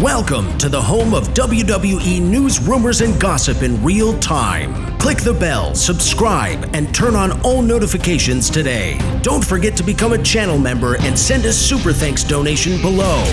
Welcome to the home of WWE news, rumors, and gossip in real time. Click the bell, subscribe, and turn on all notifications today. Don't forget to become a channel member and send a super thanks donation below.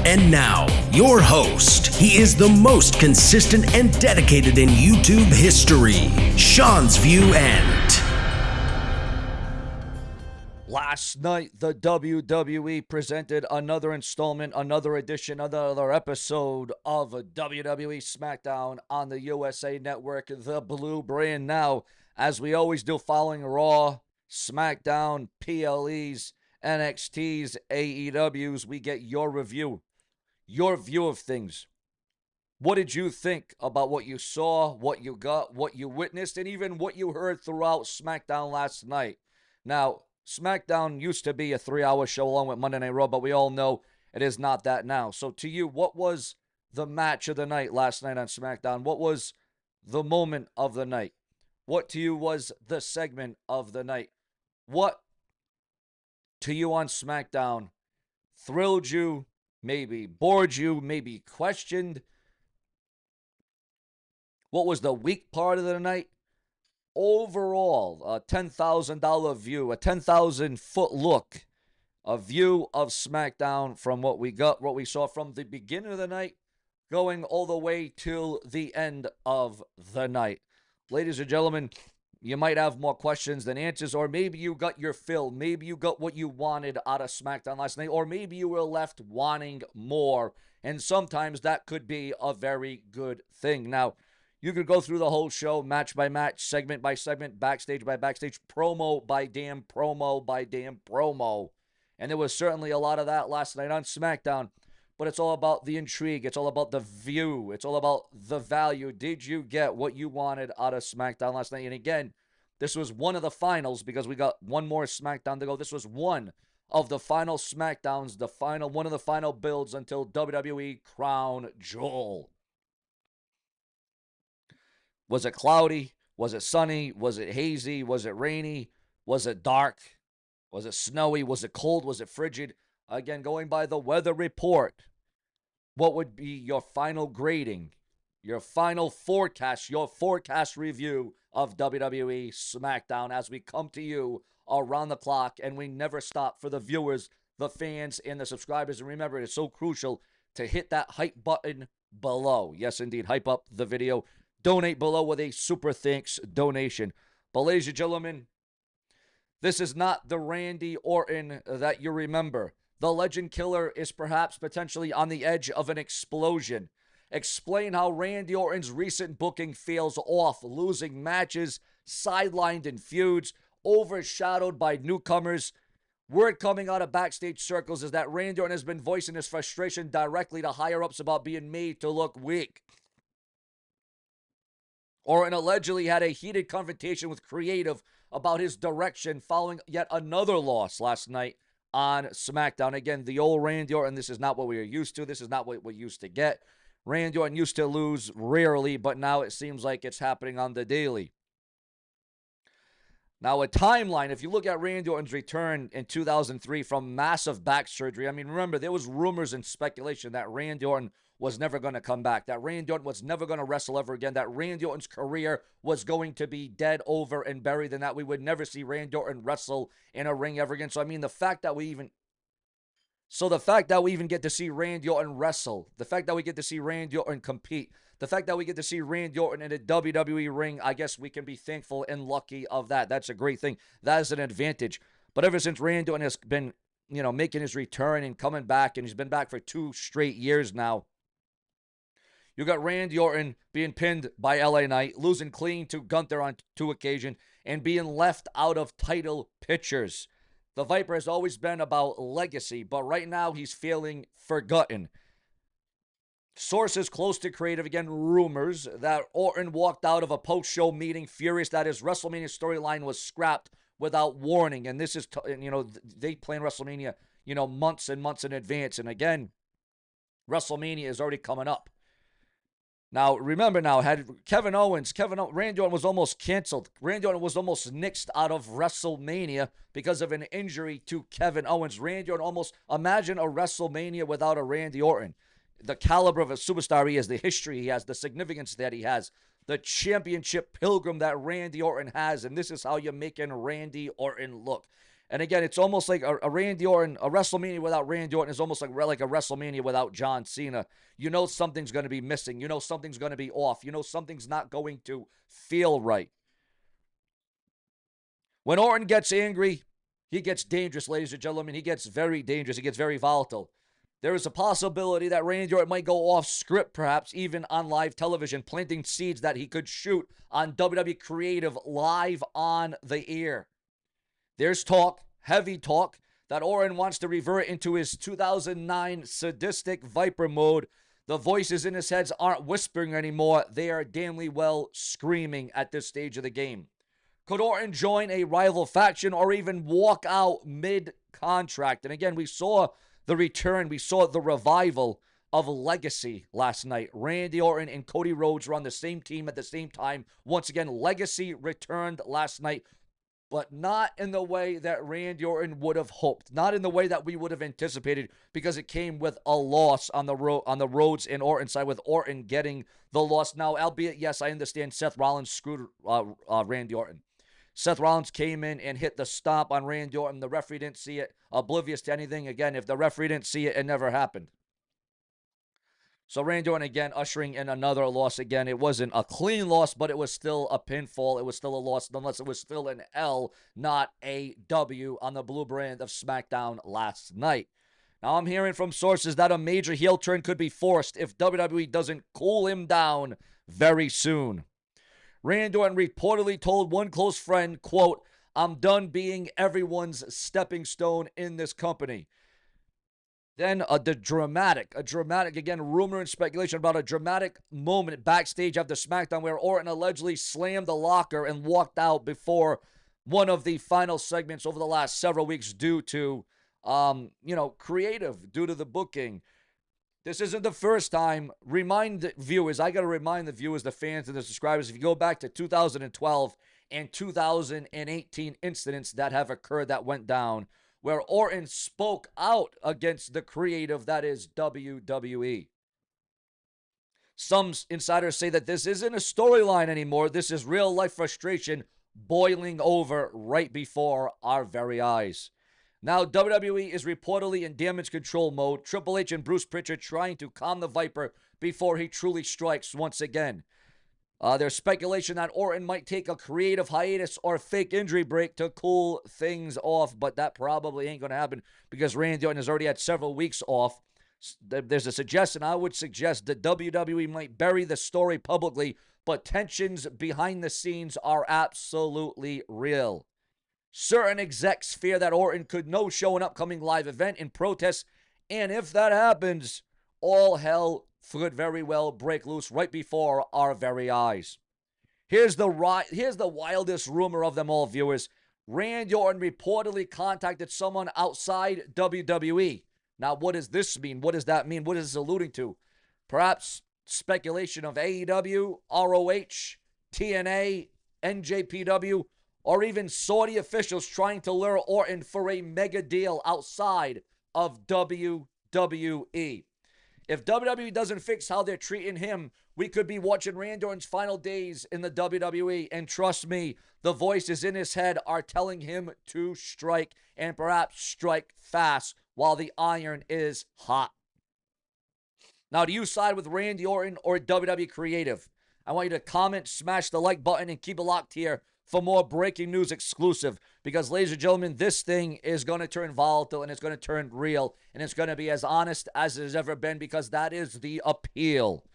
And now, your host. He is the most consistent and dedicated in YouTube history, SeanzViewEnt. Last night, the WWE presented another installment, another edition, another episode of WWE SmackDown on the USA Network, the Blue Brand. Now, as we always do, following Raw, SmackDown, PLEs, NXTs, AEWs, we get your review, your view of things. What did you think about what you saw, what you got, what you witnessed, and even what you heard throughout SmackDown last night? Now, SmackDown used to be a 3-hour show along with Monday Night Raw, but we all know it is not that now. So to you, what was the match of the night last night on SmackDown? What was the moment of the night? What to you was the segment of the night? What to you on SmackDown thrilled you, maybe bored you, maybe questioned? What was the weak part of the night? Overall, a $10,000 view, a 10,000-foot look, a view of SmackDown from what we got, what we saw from the beginning of the night, going all the way till the end of the night. Ladies and gentlemen, you might have more questions than answers, or maybe you got your fill. Maybe you got what you wanted out of SmackDown last night, or maybe you were left wanting more, and sometimes that could be a very good thing. Now, you could go through the whole show, match by match, segment by segment, backstage by backstage, promo by damn promo by damn promo. And there was certainly a lot of that last night on SmackDown. But it's all about the intrigue. It's all about the view. It's all about the value. Did you get what you wanted out of SmackDown last night? And again, this was one of the finals because we got one more SmackDown to go. This was one of the final SmackDowns, one of the final builds until WWE Crown Jewel. Was it cloudy? Was it sunny? Was it hazy? Was it rainy? Was it dark? Was it snowy? Was it cold? Was it frigid? Again, going by the weather report, what would be your final grading, your final forecast, your forecast review of WWE SmackDown as we come to you around the clock and we never stop for the viewers, the fans, and the subscribers. And remember, it is so crucial to hit that hype button below. Yes, indeed, hype up the video. Donate below with a super thanks donation. But ladies and gentlemen, this is not the Randy Orton that you remember. The Legend Killer is perhaps potentially on the edge of an explosion. Explain how Randy Orton's recent booking fails off, losing matches, sidelined in feuds, overshadowed by newcomers. Word coming out of backstage circles is that Randy Orton has been voicing his frustration directly to higher-ups about being made to look weak. Orton allegedly had a heated confrontation with Creative about his direction following yet another loss last night on SmackDown. Again, the old Randy Orton, this is not what we are used to. This is not what we used to get. Randy Orton used to lose rarely, but now it seems like it's happening on the daily. Now, a timeline, if you look at Randy Orton's return in 2003 from massive back surgery, I mean, remember, there was rumors and speculation that Randy Orton was never going to come back, that Randy Orton was never going to wrestle ever again, that Randy Orton's career was going to be dead, over, and buried, and that we would never see Randy Orton wrestle in a ring ever again. So, I mean, the fact that we even get to see Randy Orton wrestle, the fact that we get to see Randy Orton compete, the fact that we get to see Randy Orton in a WWE ring, I guess we can be thankful and lucky of that. That's a great thing. That is an advantage. But ever since Randy Orton has been, making his return and coming back, and he's been back for 2 straight years now, you got Randy Orton being pinned by LA Knight, losing clean to Gunther on 2 occasions, and being left out of title pictures. The Viper has always been about legacy, but right now he's feeling forgotten. Sources close to Creative, again, rumors that Orton walked out of a post-show meeting furious that his WrestleMania storyline was scrapped without warning. And this is, they plan WrestleMania, months and months in advance. And again, WrestleMania is already coming up. Now, remember had Randy Orton was almost canceled. Randy Orton was almost nixed out of WrestleMania because of an injury to Kevin Owens. Randy Orton imagine a WrestleMania without a Randy Orton. the caliber of a superstar he is, the history he has, the significance that he has, the championship pilgrim that Randy Orton has, and this is how you're making Randy Orton look. And again, it's almost like a Randy Orton, a WrestleMania without Randy Orton is almost like a WrestleMania without John Cena. You know something's going to be missing. You know something's going to be off. You know something's not going to feel right. When Orton gets angry, he gets dangerous, ladies and gentlemen. He gets very dangerous. He gets very volatile. There is a possibility that Randy Orton might go off script, perhaps even on live television, planting seeds that he could shoot on WWE Creative live on the air. There's talk, heavy talk, that Orton wants to revert into his 2009 sadistic Viper mode. The voices in his head aren't whispering anymore. They are damnly well screaming at this stage of the game. Could Orton join a rival faction or even walk out mid-contract? And again, we saw the return, we saw the revival of Legacy last night. Randy Orton and Cody Rhodes were on the same team at the same time. Once again, Legacy returned last night, but not in the way that Randy Orton would have hoped, not in the way that we would have anticipated, because it came with a loss on the Rhodes and Orton side, with Orton getting the loss. Now, albeit, yes, I understand Seth Rollins screwed Randy Orton. Seth Rollins came in and hit the stomp on Randy Orton. The referee didn't see it, oblivious to anything. Again, if the referee didn't see it, it never happened. So Randy Orton, again, ushering in another loss. Again, it wasn't a clean loss, but it was still a pinfall. It was still a loss, nonetheless. It was still an L, not a W, on the blue brand of SmackDown last night. Now, I'm hearing from sources that a major heel turn could be forced if WWE doesn't cool him down very soon. Randy Orton reportedly told one close friend, quote, "I'm done being everyone's stepping stone in this company." Then a dramatic, again, rumor and speculation about a dramatic moment backstage after SmackDown where Orton allegedly slammed the locker and walked out before one of the final segments over the last several weeks due to, creative, due to the booking. This isn't the first time. Remind the viewers, I got to remind the viewers, the fans, and the subscribers, if you go back to 2012 and 2018 incidents that have occurred that went down, where Orton spoke out against the creative that is WWE. Some insiders say that this isn't a storyline anymore. This is real-life frustration boiling over right before our very eyes. Now, WWE is reportedly in damage control mode. Triple H and Bruce Pritchard trying to calm the Viper before he truly strikes once again. There's speculation that Orton might take a creative hiatus or fake injury break to cool things off, but that probably ain't going to happen because Randy Orton has already had several weeks off. There's a suggestion. I would suggest that WWE might bury the story publicly, but tensions behind the scenes are absolutely real. Certain execs fear that Orton could no-show an upcoming live event in protest, and if that happens, all hell could very well break loose right before our very eyes. Here's the wildest rumor of them all, viewers. Randy Orton reportedly contacted someone outside WWE. Now, what does this mean? What does that mean? What is this alluding to? Perhaps speculation of AEW, ROH, TNA, NJPW, or even Saudi officials trying to lure Orton for a mega deal outside of WWE. If WWE doesn't fix how they're treating him, we could be watching Randy Orton's final days in the WWE. And trust me, the voices in his head are telling him to strike, and perhaps strike fast while the iron is hot. Now, do you side with Randy Orton or WWE Creative? I want you to comment, smash the like button, and keep it locked here for more breaking news exclusive. Because, ladies and gentlemen, this thing is going to turn volatile, and it's going to turn real, and it's going to be as honest as it has ever been, because that is the appeal.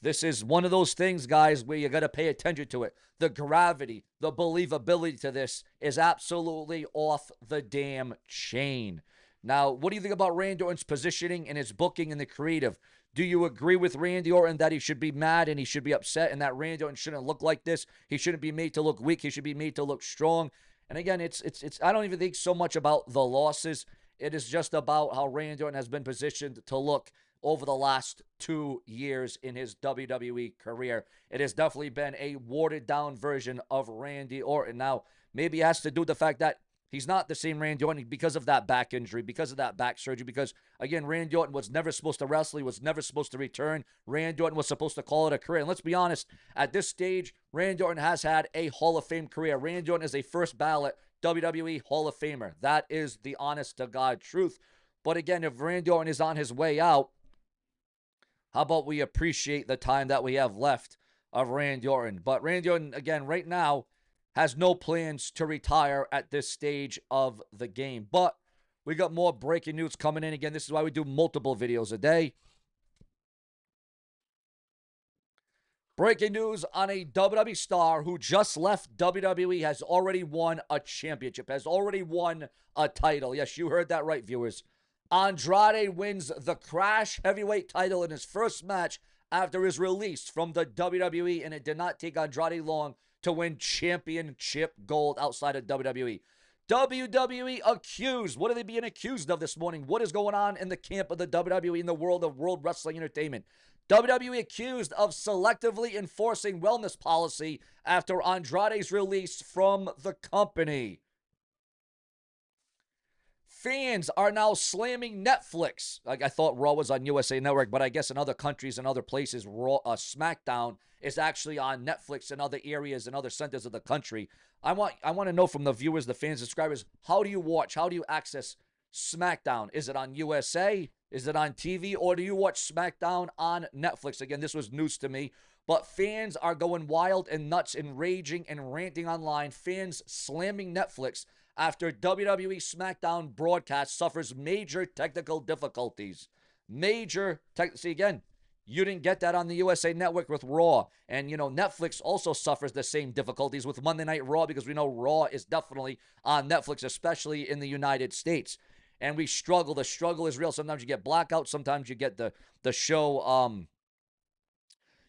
This is one of those things, guys, where you got to pay attention to it. The gravity, the believability to this is absolutely off the damn chain. Now, what do you think about Randy Orton's positioning and his booking in the creative? Do you agree with Randy Orton that he should be mad and he should be upset, and that Randy Orton shouldn't look like this? He shouldn't be made to look weak. He should be made to look strong. And again, it's I don't even think so much about the losses. It is just about how Randy Orton has been positioned to look over the last 2 years in his WWE career. It has definitely been a watered down version of Randy Orton. Now, maybe it has to do with the fact that He's not the same Randy Orton because of that back injury, because of that back surgery, because, again, Randy Orton was never supposed to wrestle. He was never supposed to return. Randy Orton was supposed to call it a career. And let's be honest, at this stage, Randy Orton has had a Hall of Fame career. Randy Orton is a first ballot WWE Hall of Famer. That is the honest-to-God truth. But, again, if Randy Orton is on his way out, how about we appreciate the time that we have left of Randy Orton? But Randy Orton, again, right now, has no plans to retire at this stage of the game. But we got more breaking news coming in. Again, this is why we do multiple videos a day. Breaking news on a WWE star who just left WWE, has already won a championship, has already won a title. Yes, you heard that right, viewers. Andrade wins the Crash Heavyweight title in his first match after his release from the WWE, and it did not take Andrade long to win championship gold outside of WWE. WWE accused. What are they being accused of this morning? What is going on in the camp of the WWE in the world of World Wrestling Entertainment? WWE accused of selectively enforcing wellness policy after Andrade's release from the company. Fans are now slamming Netflix. Like, I thought Raw was on USA Network, but I guess in other countries and other places, SmackDown is actually on Netflix in other areas and other centers of the country. I want to know from the viewers, the fans, subscribers, how do you watch? How do you access SmackDown? Is it on USA? Is it on TV? Or do you watch SmackDown on Netflix? Again, this was news to me. But fans are going wild and nuts and raging and ranting online. Fans slamming Netflix after WWE SmackDown broadcast suffers major technical difficulties. See, again, you didn't get that on the USA Network with Raw. And, Netflix also suffers the same difficulties with Monday Night Raw, because we know Raw is definitely on Netflix, especially in the United States. And we struggle. The struggle is real. Sometimes you get blackouts. Sometimes you get the show,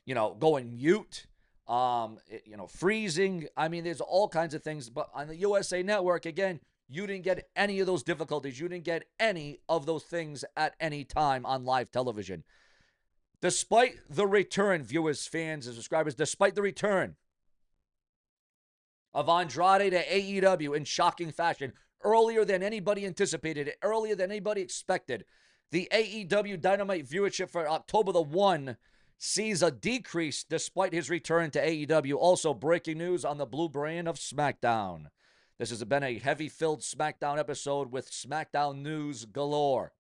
going mute. Freezing. I mean, there's all kinds of things. But on the USA Network, again, you didn't get any of those difficulties. You didn't get any of those things at any time on live television. Despite the return, viewers, fans, and subscribers, despite the return of Andrade to AEW in shocking fashion, earlier than anybody anticipated, earlier than anybody expected, the AEW Dynamite viewership for October the 1 sees a decrease despite his return to AEW. Also, breaking news on the blue brand of SmackDown. This has been a heavy-filled SmackDown episode with SmackDown news galore.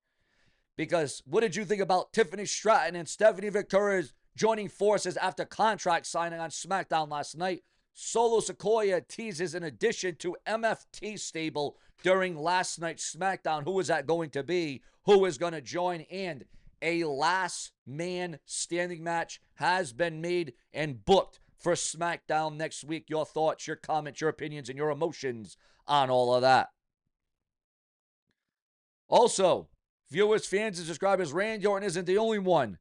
Because what did you think about Tiffany Stratton and Stephanie Victoria's joining forces after contract signing on SmackDown last night? Solo Sikoa teases an addition to MFT stable during last night's SmackDown. Who is that going to be? Who is going to join? And a last man standing match has been made and booked for SmackDown next week. Your thoughts, your comments, your opinions, and your emotions on all of that. Also, viewers, fans, and subscribers, Randy Orton isn't the only one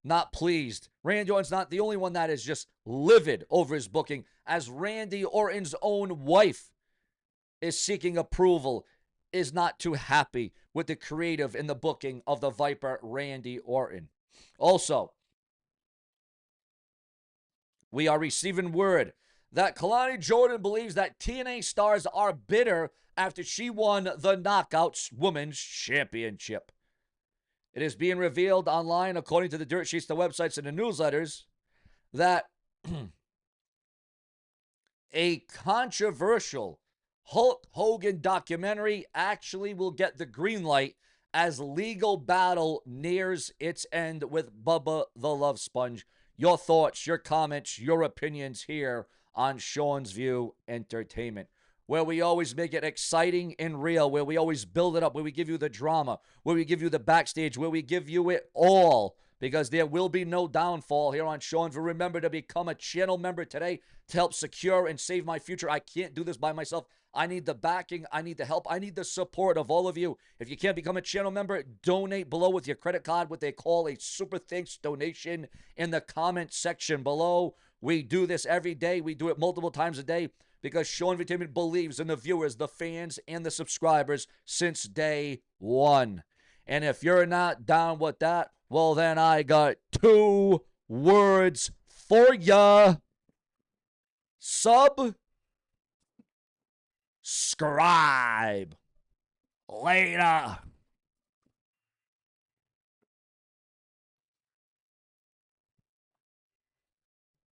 not pleased. Randy Orton's not the only one that is just livid over his booking, as Randy Orton's own wife is seeking approval, is not too happy with the creative in the booking of the Viper, Randy Orton. Also, we are receiving word that Kalani Jordan believes that TNA stars are bitter after she won the Knockouts Women's Championship. It is being revealed online, according to the dirt sheets, the websites, and the newsletters, that a controversial Hulk Hogan documentary actually will get the green light as legal battle nears its end with Bubba the Love Sponge. Your thoughts, your comments, your opinions here on Sean's View Entertainment, where we always make it exciting and real, where we always build it up, where we give you the drama, where we give you the backstage, where we give you it all, because there will be no downfall here on Sean's View. Remember to become a channel member today to help secure and save my future. I can't do this by myself. I need the backing. I need the help. I need the support of all of you. If you can't become a channel member, donate below with your credit card, what they call a super thanks donation, in the comment section below. We do this every day. We do it multiple times a day because Sean Entertainment believes in the viewers, the fans, and the subscribers since day one. And if you're not down with that, well, then I got 2 words for ya. Sub Scribe. Later.